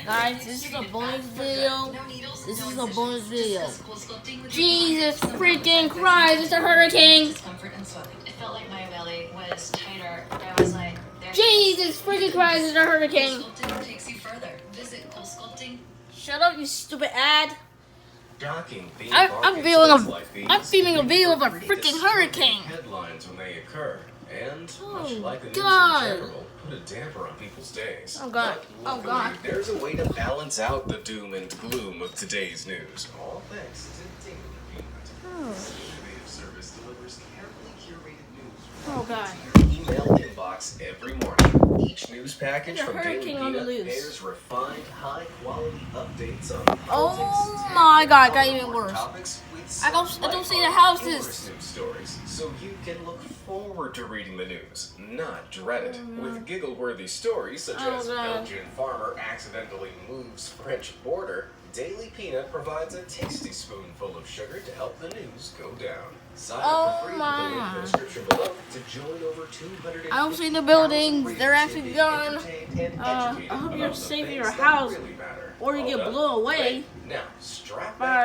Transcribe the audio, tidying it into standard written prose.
Guys, this is a bonus video. This is a bonus video. Jesus freaking Christ, it's a hurricane. It felt like my belly was tighter. I was like, Jesus freaking Christ, it's a hurricane. Sculpting takes you further. Visit Cool Sculpting. Shut up, you stupid ad. I'm filming a video of a freaking hurricane. Headlines when they occur, and much Oh, like the news God. in general, put a damper on people's days. Oh, God. But Oh, luckily, God. there's a way to balance out the doom and gloom of today's news. All thanks to Daily Peanut. This innovative service delivers carefully curated news Oh, God. to your email inbox every morning. Each news package There's a from Daily hurricane on the Peanut loose. bears refined, high-quality updates on Oh politics, my tech, God, it got and even worse. topics with I don't some see the lighthearted, houses. humorous news stories, so you can look forward to reading the news, not dread it. With giggle-worthy stories such Oh, as God. Belgian farmer accidentally moves French border, Daily Peanut provides a tasty spoonful of sugar to help the news go down. Sign up Oh, for free my. with the link in the description below to join over 200. I don't see the buildings. They're actually gone. I hope you're about the safe in things your that house, really matter. or you Hold get up. blown away. Wait, now strap Bye. back